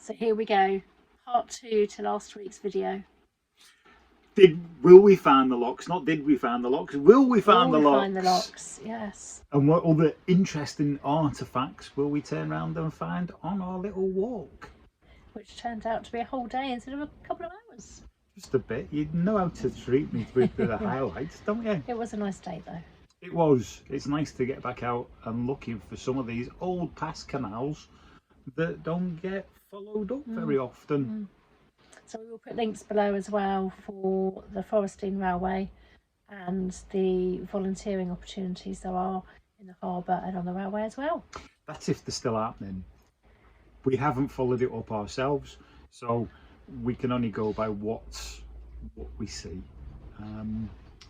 So here we go, part 2 to last week's video. Will we find the locks? Not did we find the locks? Will we find the locks? Find the locks, yes. And what other interesting artefacts will we turn around and find on our little walk? Which turned out to be a whole day instead of a couple of hours. Just a bit. You know how to treat me with the highlights, don't you? It was a nice day though. It was. It's nice to get back out and looking for some of these old past canals that don't get followed up very often. So we will put links below as well for the Forestine Railway and the volunteering opportunities there are in the harbour and on the railway as well. That's if they're still happening. We haven't followed it up ourselves, so we can only go by what we see.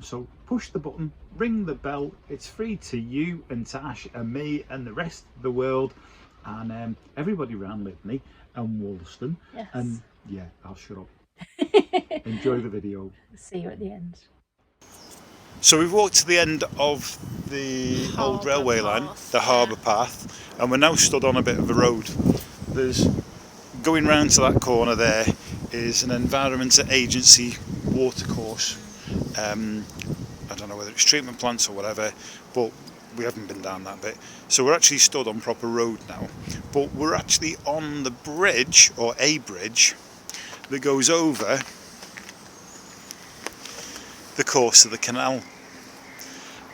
So push the button, ring the bell. It's free to you and Tash and me and the rest of the world and everybody around Lydney and Wollaston. Yes. And yeah, I'll shut up. Enjoy the video. See you at the end. So we've walked to the end of the old railway line, the harbour path, and we're now stood on a bit of a road. There's going round to that corner there is an Environment Agency watercourse. I don't know whether it's treatment plants or whatever, but we haven't been down that bit. So we're actually stood on proper road now, but we're actually on the bridge, or a bridge, that goes over the course of the canal.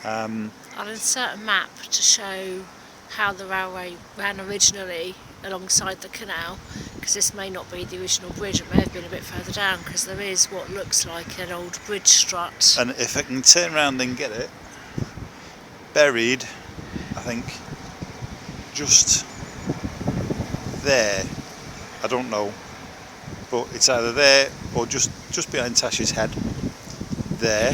I'll insert a map to show how the railway ran originally alongside the canal, because this may not be the original bridge, it may have been a bit further down, because there is what looks like an old bridge strut. And if I can turn around and get it, buried, I think, just there, I don't know, but it's either there or just behind Tash's head, there.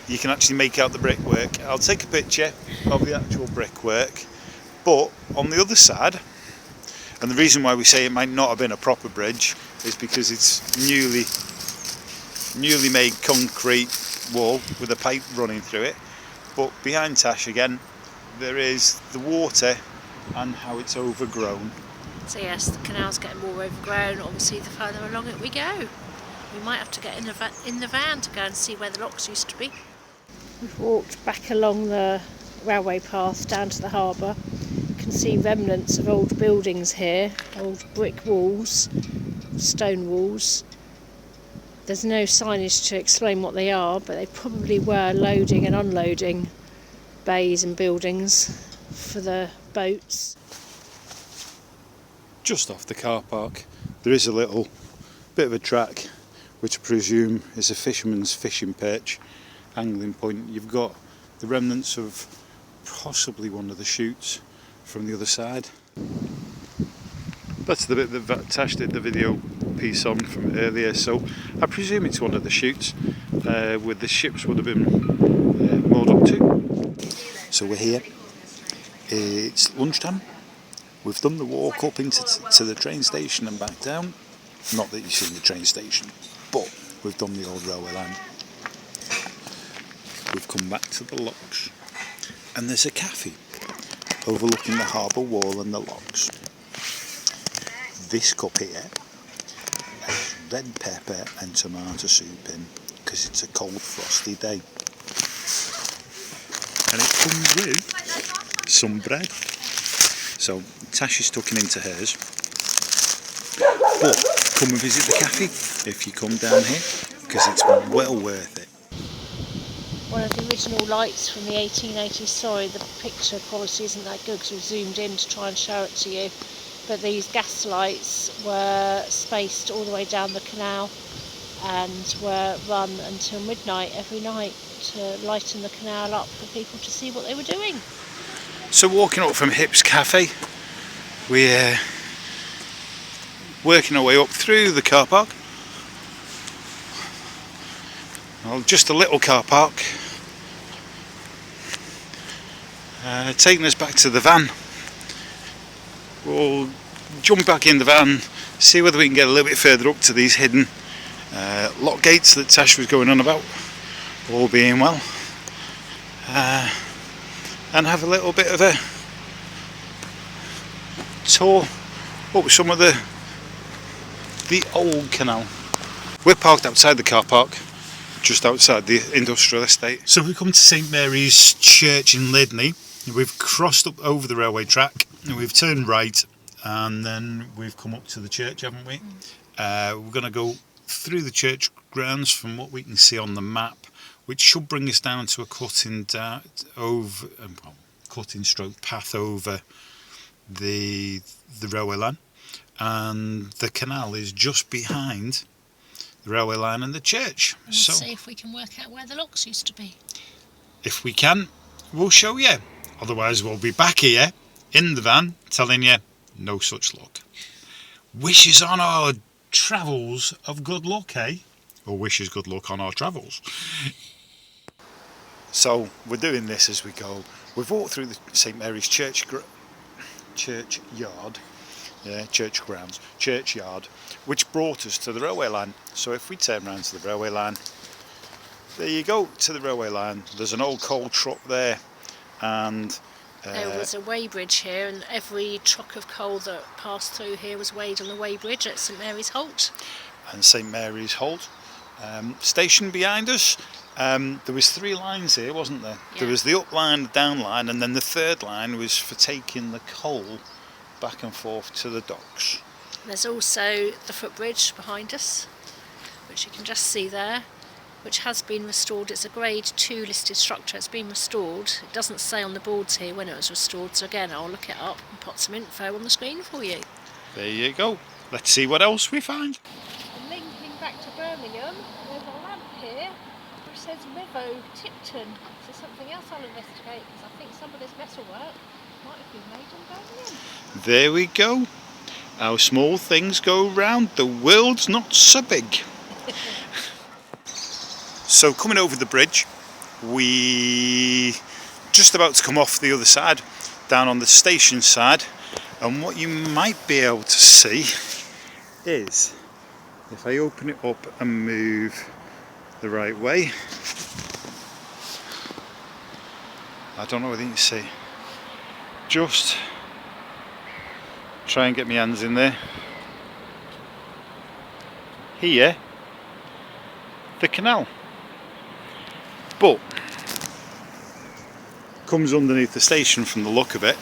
You can actually make out the brickwork. I'll take a picture of the actual brickwork, but on the other side, and the reason why we say it might not have been a proper bridge is because it's newly made concrete wall with a pipe running through it. But behind Tash again, there is the water and how it's overgrown. So yes, the canal's getting more overgrown. Obviously, the further along it we go. We might have to get in the van to go and see where the locks used to be. We've walked back along the railway path down to the harbour. You can see remnants of old buildings here, old brick walls, stone walls. There's no signage to explain what they are, but they probably were loading and unloading bays and buildings for the boats. Just off the car park, there is a little bit of a track, which I presume is a fisherman's fishing perch, angling point. You've got the remnants of possibly one of the chutes from the other side. That's the bit that Tash did the video piece on from earlier, so I presume it's one of the chutes where the ships would have been moored up to. So we're here, it's lunchtime, we've done the walk up into to the train station and back down. Not that you've seen the train station, but we've done the old railway line. We've come back to the locks, and there's a cafe overlooking the harbour wall and the locks. This cup here has red pepper and tomato soup in, because it's a cold frosty day. And it comes with some bread. So Tash is tucking into hers. But come and visit the cafe if you come down here, because it's well worth it. One of the original lights from the 1880s. Sorry, the picture quality isn't that good because we've zoomed in to try and show it to you. But these gas lights were spaced all the way down the canal and were run until midnight every night to lighten the canal up for people to see what they were doing. So walking up from Hip's Cafe, we're working our way up through the car park. Well, just a little car park, taking us back to the van. We'll jump back in the van, see whether we can get a little bit further up to these hidden lock gates that Tash was going on about, all being well, and have a little bit of a tour up some of the the old canal. We're parked outside the car park, just outside the industrial estate. So we come to St Mary's Church in Lydney. We've crossed up over the railway track and we've turned right, and then we've come up to the church, haven't we? We're going to go through the church grounds from what we can see on the map, which should bring us down to a cutting stroke path over the railway line, and the canal is just behind the railway line and the church. Let's see if we can work out where the locks used to be. If we can, we'll show you. Otherwise we'll be back here in the van telling you no such luck. Wishes on our travels of good luck, eh? Or wishes good luck on our travels. So we're doing this as we go. We've walked through the St Mary's churchyard, which brought us to the railway line. So if we turn round to the railway line, there you go, to the railway line. There's an old coal truck there, and there was a weighbridge here, and every truck of coal that passed through here was weighed on the weighbridge at St Mary's Holt. And St Mary's Holt station behind us. There was 3 lines here, wasn't there? Yeah. There was the up line, the down line, and then the 3rd line was for taking the coal back and forth to the docks. There's also the footbridge behind us, which you can just see there, which has been restored. It's a grade 2 listed structure. It's been restored. It doesn't say on the boards here when it was restored, so again I'll look it up and put some info on the screen for you. There you go. Let's see what else we find. And linking back to Birmingham, there's a lamp here which says Revo Tipton. So something else I'll investigate, because I think some of this metalwork might have been made in Birmingham. There we go. How small things go round. The world's not so big. So coming over the bridge, we just about to come off the other side, down on the station side, and what you might be able to see is, if I open it up and move the right way, I don't know whether you can see, just try and get my hands in there. Here, the canal, but comes underneath the station from the look of it.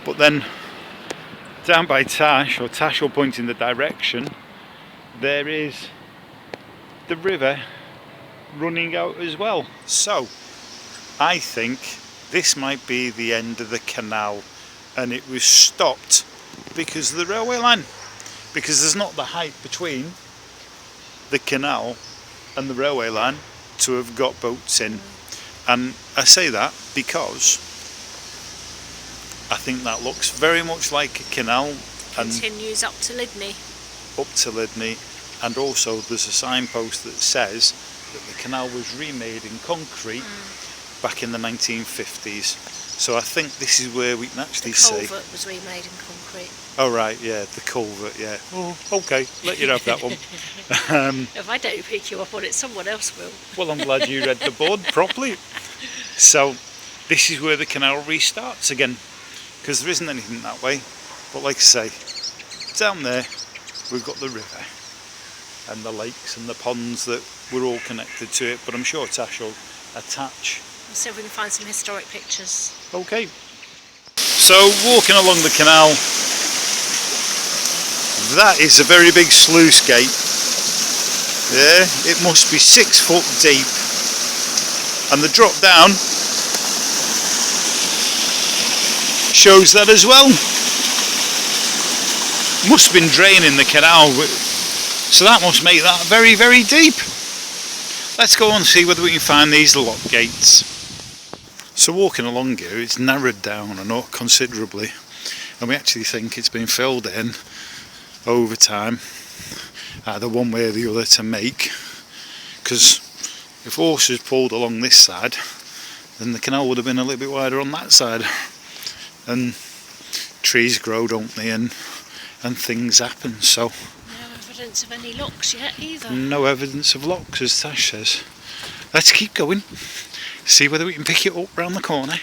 But then down by Tash, or Tash will point in the direction, there is the river running out as well. So I think this might be the end of the canal, and it was stopped because of the railway line, because there's not the height between the canal and the railway line to have got boats in. And I say that because I think that looks very much like a canal, and continues up to Lydney. And also there's a signpost that says that the canal was remade in concrete back in the 1950s. So I think this is where we can actually see. The culvert was remade in concrete. Oh right, yeah, the culvert, yeah. Oh, okay, let you have that one. If I don't pick you up on it, someone else will. Well, I'm glad you read the board properly. So this is where the canal restarts again, because there isn't anything that way. But like I say, down there we've got the river and the lakes and the ponds that were all connected to it. But I'm sure Tash will attach. Let's see if we can find some historic pictures. Okay. So walking along the canal, that is a very big sluice gate. Yeah, it must be 6 foot deep. And the drop down shows that as well. Must have been draining the canal, so that must make that very, very deep. Let's go and see whether we can find these lock gates. So walking along here, it's narrowed down a lot considerably, and we actually think it's been filled in over time, either one way or the other, to make, because if horses pulled along this side, then the canal would have been a little bit wider on that side, and trees grow, don't they, and things happen. So no evidence of any locks yet either. No evidence of locks, as Tash says. Let's keep going, see whether we can pick it up round the corner.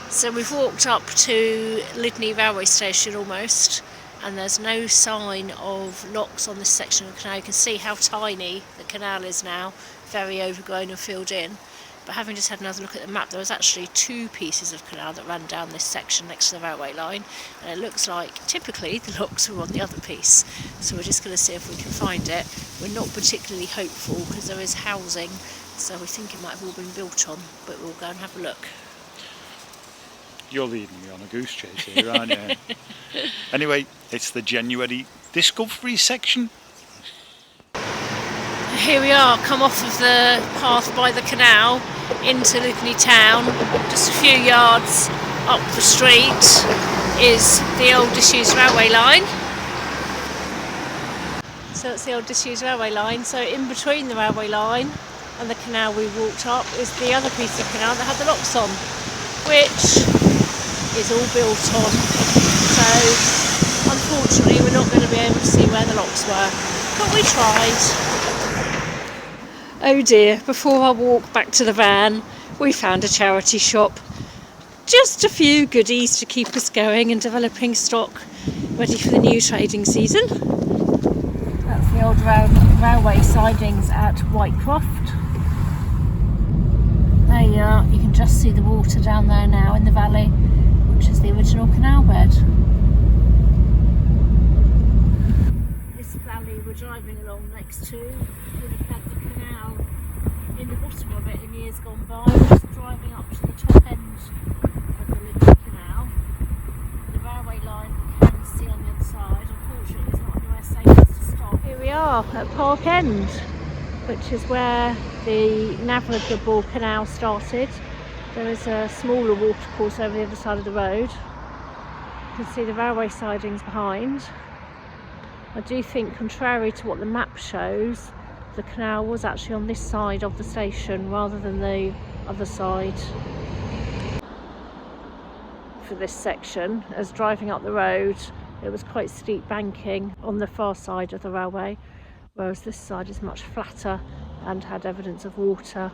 So we've walked up to Lydney railway station almost, and there's no sign of locks on this section of the canal. You can see how tiny the canal is now, very overgrown and filled in. But having just had another look at the map, there was actually 2 pieces of canal that ran down this section next to the railway line, and it looks like typically the locks were on the other piece. So we're just going to see if we can find it. We're not particularly hopeful because there is housing, so we think it might have all been built on, but we'll go and have a look. You're leading me on a goose chase here, aren't you? Anyway, it's the January Discovery section. Here we are, come off of the path by the canal into Lydney town. Just a few yards up the street is the old disused railway line. So it's the old disused railway line. So in between the railway line and the canal we walked up is the other piece of canal that had the locks on, which is all built on. So unfortunately we're not going to be able to see where the locks were, but we tried. Oh dear, before I walk back to the van, we found a charity shop. Just a few goodies to keep us going and developing stock, ready for the new trading season. That's the old railway sidings at Whitecroft. There you are, you can just see the water down there now in the valley, which is the original canal bed. This valley we're driving along next to would have had the canal in the bottom of it in years gone by. We're just driving up to the top end of the Lydney Canal. The railway line we can see on the other side. Unfortunately, it's not anywhere safe to stop. Here we are at Park End, which is where the navigable canal started. There is a smaller watercourse over the other side of the road. You can see the railway sidings behind. I do think, contrary to what the map shows, the canal was actually on this side of the station rather than the other side. For this section, as driving up the road, it was quite steep banking on the far side of the railway, whereas this side is much flatter and had evidence of water.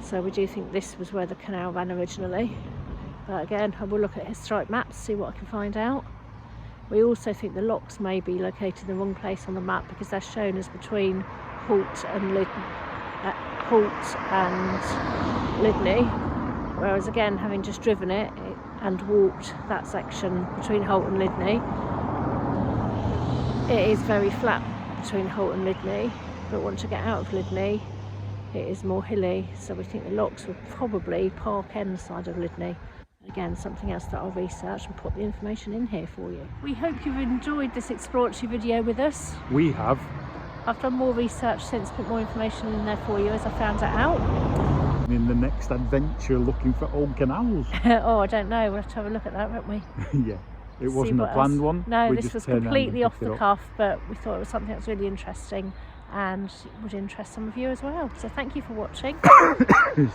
So we do think this was where the canal ran originally. But again, I will look at historic maps, see what I can find out. We also think the locks may be located in the wrong place on the map because they're shown as between Holt and Lydney, whereas again, having just driven it and walked that section between Holt and Lydney, it is very flat between Holt and Lydney, but once you get out of Lydney it is more hilly, so we think the locks were probably Park End side of Lydney. Again, something else that I'll research and put the information in here for you. We hope you've enjoyed this exploratory video with us. We have. I've done more research since, put more information in there for you as I found it out. In the next adventure looking for old canals. Oh, I don't know, we'll have to have a look at that, won't we? Yeah, it wasn't a planned one. No, this was completely off the cuff, but we thought it was something that was really interesting and would interest some of you as well. So thank you for watching.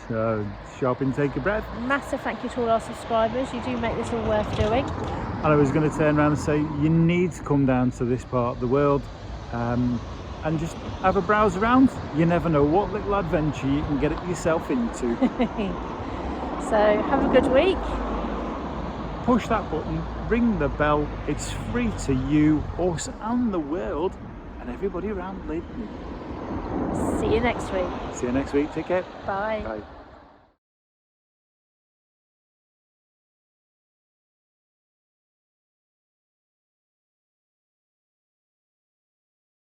So, sharp intake of breath. Massive thank you to all our subscribers. You do make this all worth doing. And I was going to turn around and say, you need to come down to this part of the world and just have a browse around. You never know what little adventure you can get yourself into. So have a good week. Push that button, ring the bell. It's free to you, us and the world, and everybody around Lydney. See you next week. See you next week. Take care. Bye. Bye.